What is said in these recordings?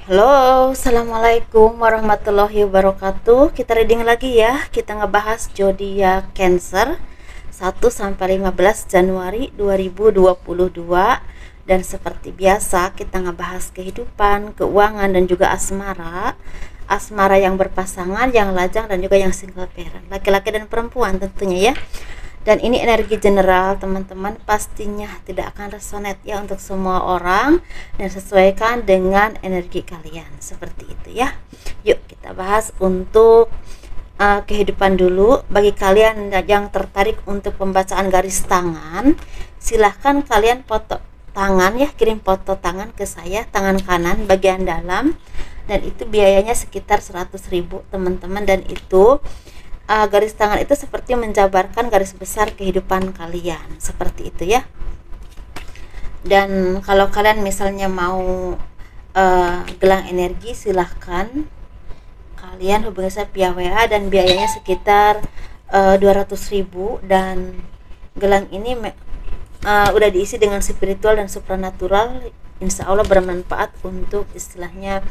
Halo, assalamualaikum warahmatullahi wabarakatuh. Kita reading lagi ya. Kita ngebahas zodiak Cancer 1 sampai 15 Januari 2022. Dan seperti biasa, kita ngebahas kehidupan, keuangan dan juga asmara. Asmara yang berpasangan, yang lajang dan juga yang single parent. Laki-laki dan perempuan tentunya ya. Dan ini energi general teman-teman, pastinya tidak akan resonate ya untuk semua orang, dan sesuaikan dengan energi kalian seperti itu ya. Yuk kita bahas untuk kehidupan dulu. Bagi kalian yang tertarik untuk pembacaan garis tangan, silahkan kalian foto tangan ya, kirim foto tangan ke saya, tangan kanan bagian dalam, dan itu biayanya sekitar 100.000 teman-teman. Dan itu garis tangan itu seperti menjabarkan garis besar kehidupan kalian seperti itu ya. Dan kalau kalian misalnya mau gelang energi, silahkan kalian hubungi saya via WA, dan biayanya sekitar 200.000. Dan gelang ini udah diisi dengan spiritual dan supranatural, insya Allah bermanfaat untuk istilahnya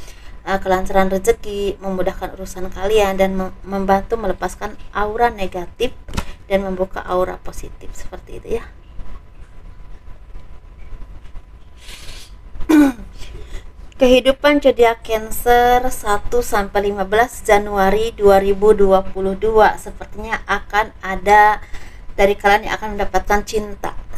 kelancaran rezeki, memudahkan urusan kalian, dan membantu melepaskan aura negatif dan membuka aura positif seperti itu ya. Kehidupan zodiak Cancer 1 sampai 15 Januari 2022, sepertinya akan ada dari kalian yang akan mendapatkan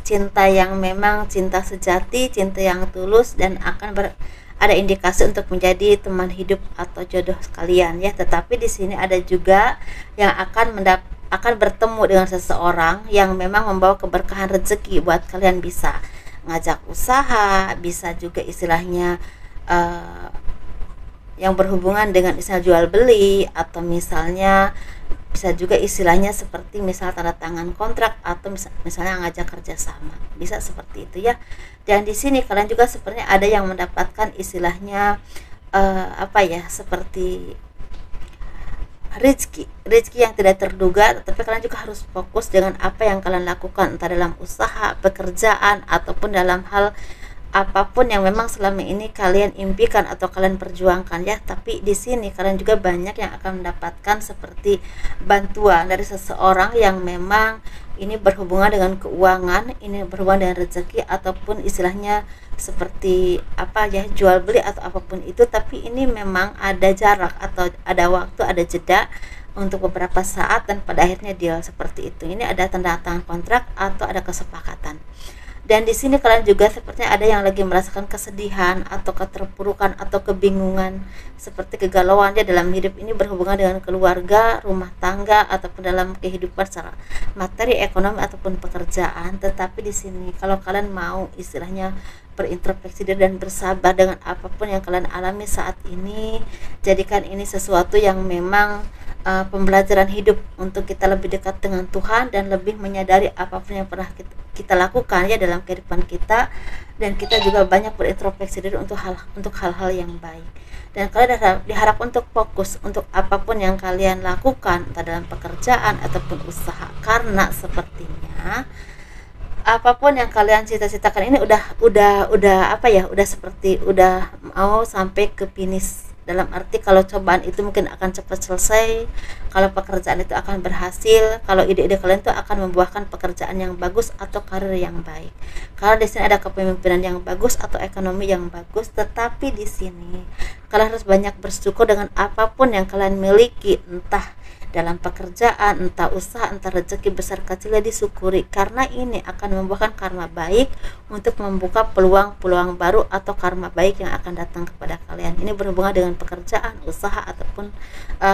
cinta yang memang cinta sejati, cinta yang tulus, dan akan ada indikasi untuk menjadi teman hidup atau jodoh kalian ya. Tetapi di sini ada juga yang akan bertemu dengan seseorang yang memang membawa keberkahan rezeki buat kalian, bisa ngajak usaha, bisa juga istilahnya yang berhubungan dengan istilah jual beli, atau misalnya bisa juga istilahnya seperti misal tanda tangan kontrak, atau misalnya ngajak kerjasama, bisa seperti itu ya. Dan di sini kalian juga sebenarnya ada yang mendapatkan istilahnya seperti rezeki yang tidak terduga, tapi kalian juga harus fokus dengan apa yang kalian lakukan, entah dalam usaha, pekerjaan, ataupun dalam hal apapun yang memang selama ini kalian impikan atau kalian perjuangkan ya. Tapi di sini kalian juga banyak yang akan mendapatkan seperti bantuan dari seseorang yang memang ini berhubungan dengan keuangan, ini berhubungan dengan rezeki, ataupun istilahnya seperti jual beli atau apapun itu. Tapi ini memang ada jarak atau ada waktu, ada jeda untuk beberapa saat, dan pada akhirnya deal seperti itu. Ini ada tanda tangan kontrak atau ada kesepakatan. Dan di sini kalian juga sepertinya ada yang lagi merasakan kesedihan atau keterpurukan atau kebingungan, seperti kegalauan dia dalam hidup. Ini berhubungan dengan keluarga, rumah tangga, ataupun dalam kehidupan secara materi, ekonomi, ataupun pekerjaan. Tetapi di sini kalau kalian mau istilahnya berintrospeksi diri dan bersabar dengan apapun yang kalian alami saat ini, jadikan ini sesuatu yang memang pembelajaran hidup untuk kita lebih dekat dengan Tuhan, dan lebih menyadari apapun yang pernah kita lakukan ya dalam kehidupan kita. Dan kita juga banyak berintrospeksi diri untuk hal-hal yang baik. Dan kalian diharap untuk fokus untuk apapun yang kalian lakukan, entah dalam pekerjaan ataupun usaha, karena sepertinya apapun yang kalian cita-citakan ini udah seperti udah mau sampai ke finish. Dalam arti kalau cobaan itu mungkin akan cepat selesai, kalau pekerjaan itu akan berhasil, kalau ide-ide kalian itu akan membuahkan pekerjaan yang bagus atau karir yang baik. Kalau di sini ada kepemimpinan yang bagus atau ekonomi yang bagus. Tetapi di sini kalian harus banyak bersyukur dengan apapun yang kalian miliki, entah dalam pekerjaan, entah usaha, entah rezeki besar kecilnya disyukuri, karena ini akan membuahkan karma baik untuk membuka peluang-peluang baru atau karma baik yang akan datang kepada kalian. Ini berhubungan dengan pekerjaan, usaha, ataupun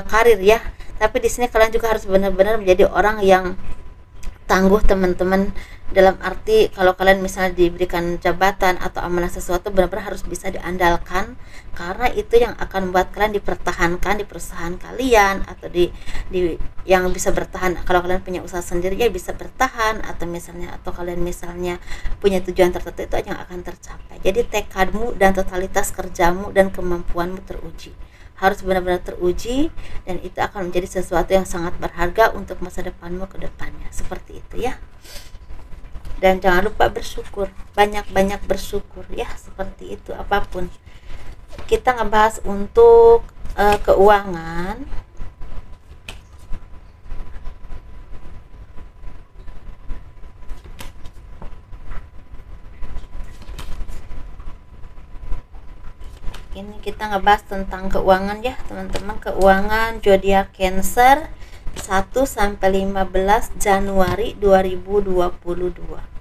karir ya. Tapi di sini kalian juga harus benar-benar menjadi orang yang tangguh teman-teman, dalam arti kalau kalian misalnya diberikan jabatan atau amanah sesuatu, benar-benar harus bisa diandalkan, karena itu yang akan membuat kalian dipertahankan di perusahaan kalian, atau di yang bisa bertahan. Kalau kalian punya usaha sendiri ya bisa bertahan, atau kalian misalnya punya tujuan tertentu, itu yang akan tercapai. Jadi tekadmu dan totalitas kerjamu dan kemampuanmu teruji, harus benar-benar teruji, dan itu akan menjadi sesuatu yang sangat berharga untuk masa depanmu ke depannya. Seperti itu ya. Dan jangan lupa bersyukur, banyak-banyak bersyukur ya, seperti itu apapun. kita ngebahas untuk keuangan. Ini kita ngebahas tentang keuangan ya teman-teman. Keuangan zodiak Cancer 1 sampai 15 Januari 2022.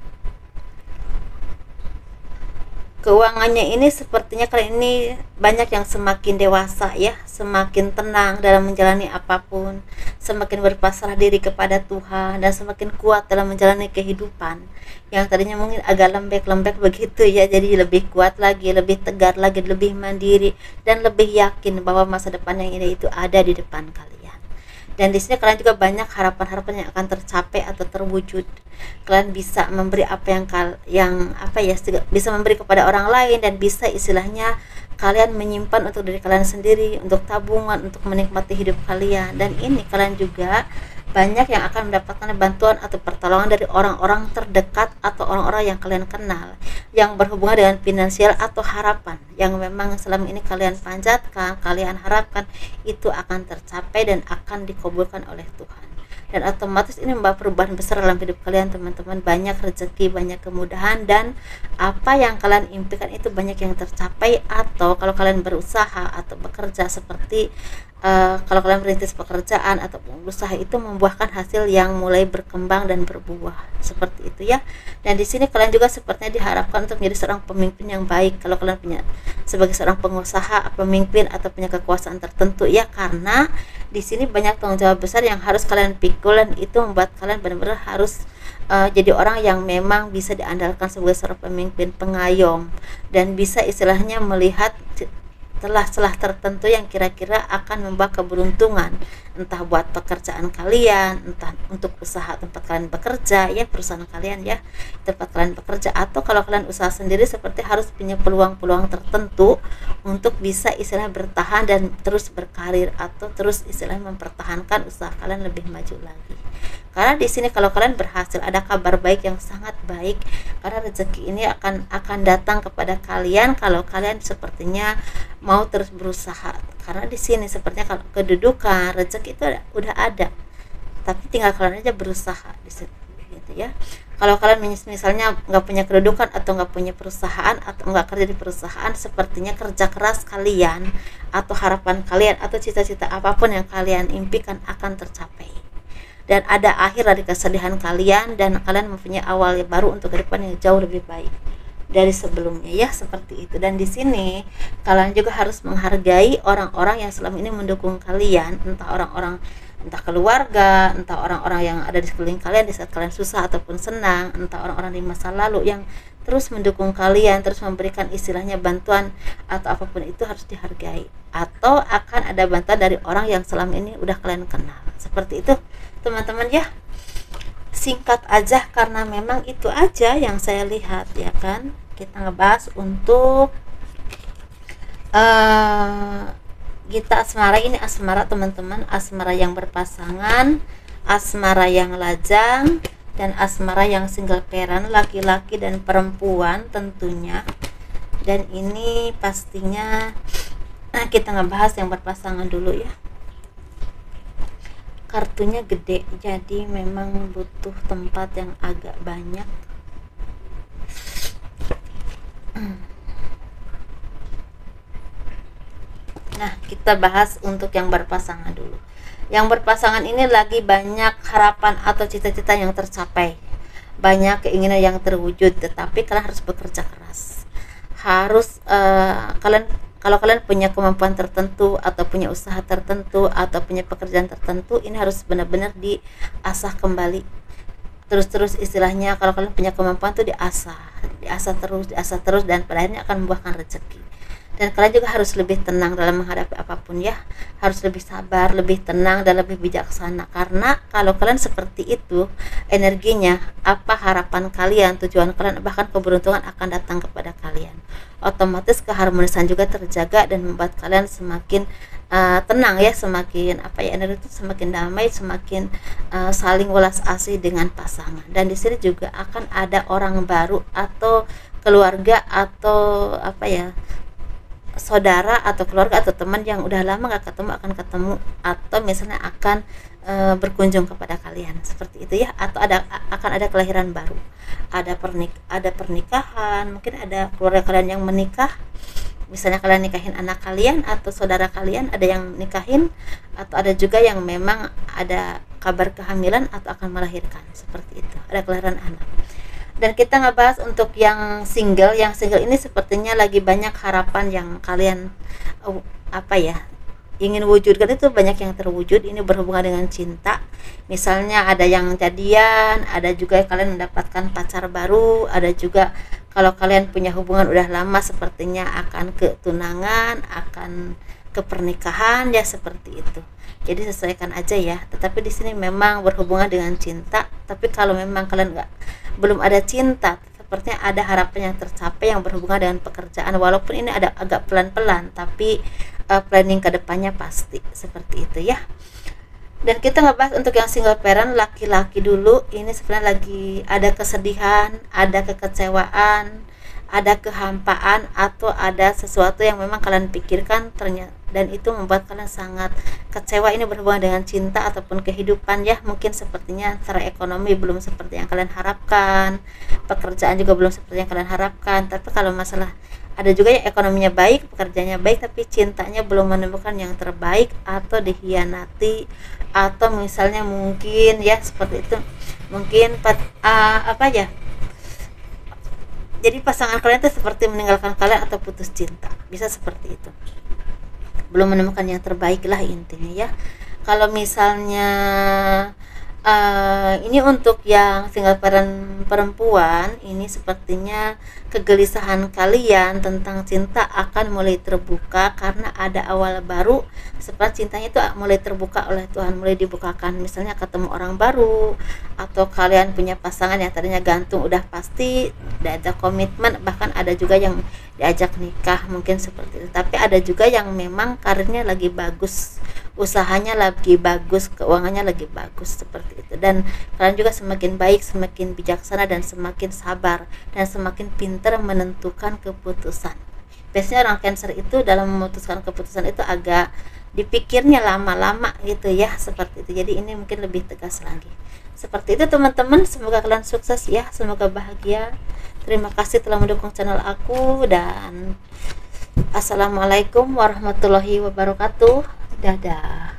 Keuangannya ini sepertinya kali ini banyak yang semakin dewasa ya, semakin tenang dalam menjalani apapun, semakin berpasrah diri kepada Tuhan, dan semakin kuat dalam menjalani kehidupan yang tadinya mungkin agak lembek-lembek begitu ya, jadi lebih kuat lagi, lebih tegar lagi, lebih mandiri, dan lebih yakin bahwa masa depan yang indah itu ada di depan kalian. Dan di sini kalian juga banyak harapan-harapan yang akan tercapai atau terwujud. Kalian bisa memberi apa yang bisa memberi kepada orang lain, dan bisa istilahnya kalian menyimpan untuk diri kalian sendiri, untuk tabungan, untuk menikmati hidup kalian. Dan ini kalian juga banyak yang akan mendapatkan bantuan atau pertolongan dari orang-orang terdekat atau orang-orang yang kalian kenal, yang berhubungan dengan finansial atau harapan yang memang selama ini kalian panjatkan, kalian harapkan, itu akan tercapai dan akan dikabulkan oleh Tuhan. Dan otomatis ini membawa perubahan besar dalam hidup kalian teman-teman. Banyak rezeki, banyak kemudahan, dan apa yang kalian impikan itu banyak yang tercapai. Atau kalau kalian berusaha atau bekerja seperti kalau kalian merintis pekerjaan atau usaha, itu membuahkan hasil yang mulai berkembang dan berbuah seperti itu ya. Dan di sini kalian juga sepertinya diharapkan untuk menjadi seorang pemimpin yang baik kalau kalian punya sebagai seorang pengusaha, pemimpin, atau punya kekuasaan tertentu ya, karena di sini banyak tanggung jawab besar yang harus kalian pikul, dan itu membuat kalian benar-benar harus jadi orang yang memang bisa diandalkan sebagai seorang pemimpin pengayom, dan bisa istilahnya melihat celah-celah tertentu yang kira-kira akan membawa keberuntungan, entah buat pekerjaan kalian, entah untuk usaha tempat kalian bekerja ya, perusahaan kalian ya, tempat kalian bekerja, atau kalau kalian usaha sendiri seperti harus punya peluang-peluang tertentu untuk bisa istilah bertahan dan terus berkarir, atau terus istilah mempertahankan usaha kalian lebih maju lagi. Karena di sini kalau kalian berhasil, ada kabar baik yang sangat baik, karena rezeki ini akan datang kepada kalian kalau kalian sepertinya mau terus berusaha. Karena di sini sepertinya kalau kedudukan, rezeki itu udah ada, tapi tinggal kalian aja berusaha di situ gitu ya. Kalau kalian misalnya nggak punya kedudukan atau nggak punya perusahaan atau nggak kerja di perusahaan, sepertinya kerja keras kalian atau harapan kalian atau cita-cita apapun yang kalian impikan akan tercapai, dan ada akhir dari kesedihan kalian, dan kalian mempunyai awal yang baru untuk ke depan yang jauh lebih baik dari sebelumnya ya, seperti itu. Dan di sini kalian juga harus menghargai orang-orang yang selama ini mendukung kalian, entah keluarga, entah orang-orang yang ada di sekeliling kalian di saat kalian susah ataupun senang, entah orang-orang di masa lalu yang terus mendukung kalian, terus memberikan istilahnya bantuan atau apapun, itu harus dihargai. Atau akan ada bantuan dari orang yang selama ini udah kalian kenal, seperti itu teman-teman ya. Singkat aja karena memang itu aja yang saya lihat ya kan. Kita ngebahas untuk Gita asmara. Ini asmara teman-teman, asmara yang berpasangan, asmara yang lajang, dan asmara yang single parent, laki-laki dan perempuan tentunya. Dan ini pastinya kita ngebahas yang berpasangan dulu ya. Kartunya gede, jadi memang butuh tempat yang agak banyak. Nah, kita bahas untuk yang berpasangan dulu. Yang berpasangan ini lagi banyak harapan atau cita-cita yang tercapai, banyak keinginan yang terwujud, tetapi kalian harus bekerja keras. Harus kalau kalian punya kemampuan tertentu atau punya usaha tertentu atau punya pekerjaan tertentu, ini harus benar-benar diasah kembali. Terus istilahnya kalau kalian punya kemampuan tuh diasah terus, dan pada akhirnya akan membuahkan rezeki. Dan kalian juga harus lebih tenang dalam menghadapi apapun ya, harus lebih sabar, lebih tenang, dan lebih bijaksana. Karena kalau kalian seperti itu energinya, apa harapan kalian, tujuan kalian, bahkan keberuntungan akan datang kepada kalian. Otomatis keharmonisan juga terjaga dan membuat kalian semakin tenang ya, semakin energi itu semakin damai, semakin saling welas asih dengan pasangan. Dan di sini juga akan ada orang baru atau keluarga atau saudara atau keluarga atau teman yang udah lama gak ketemu akan ketemu, atau misalnya akan berkunjung kepada kalian seperti itu ya, atau akan ada kelahiran baru, ada pernikahan, mungkin ada keluarga kalian yang menikah, misalnya kalian nikahin anak kalian atau saudara kalian ada yang nikahin, atau ada juga yang memang ada kabar kehamilan atau akan melahirkan, seperti itu, ada kelahiran anak. Dan kita ngebahas untuk yang single ini sepertinya lagi banyak harapan yang kalian ingin wujudkan, itu banyak yang terwujud. Ini berhubungan dengan cinta, misalnya ada yang jadian, ada juga kalian mendapatkan pacar baru, ada juga kalau kalian punya hubungan udah lama sepertinya akan ke tunangan, akan ke pernikahan ya, seperti itu. Jadi sesuaikan aja ya. Tetapi di sini memang berhubungan dengan cinta. Tapi kalau memang kalian belum ada cinta, sepertinya ada harapan yang tercapai yang berhubungan dengan pekerjaan. Walaupun ini ada agak pelan-pelan, tapi planning kedepannya pasti seperti itu ya. Dan kita ngebahas untuk yang single parent, laki-laki dulu. Ini sebenarnya lagi ada kesedihan, ada kekecewaan, ada kehampaan, atau ada sesuatu yang memang kalian pikirkan ternyata, dan itu membuat kalian sangat kecewa. Ini berhubungan dengan cinta ataupun kehidupan ya. Mungkin sepertinya secara ekonomi belum seperti yang kalian harapkan, pekerjaan juga belum seperti yang kalian harapkan. Tapi kalau masalah, ada juga yang ekonominya baik, pekerjaannya baik, tapi cintanya belum menemukan yang terbaik, atau dikhianati, atau misalnya mungkin ya seperti itu, mungkin jadi pasangan kalian itu seperti meninggalkan kalian atau putus cinta, bisa seperti itu, belum menemukan yang terbaik lah intinya ya. Kalau misalnya ini untuk yang single parent perempuan, ini sepertinya kegelisahan kalian tentang cinta akan mulai terbuka, karena ada awal baru. Seperti cintanya itu mulai terbuka oleh Tuhan, mulai dibukakan, misalnya ketemu orang baru, atau kalian punya pasangan yang tadinya gantung udah pasti, udah ada komitmen, bahkan ada juga yang diajak nikah, mungkin seperti itu. Tapi ada juga yang memang karirnya lagi bagus, usahanya lagi bagus, keuangannya lagi bagus, seperti itu. Dan kalian juga semakin baik, semakin bijaksana, dan semakin sabar, dan semakin pintar menentukan keputusan. Biasanya orang Cancer itu dalam memutuskan keputusan itu agak dipikirnya lama-lama gitu ya, seperti itu. Jadi ini mungkin lebih tegas lagi. Seperti itu teman-teman, semoga kalian sukses ya, semoga bahagia. Terima kasih telah mendukung channel aku, dan assalamualaikum warahmatullahi wabarakatuh. Dadah.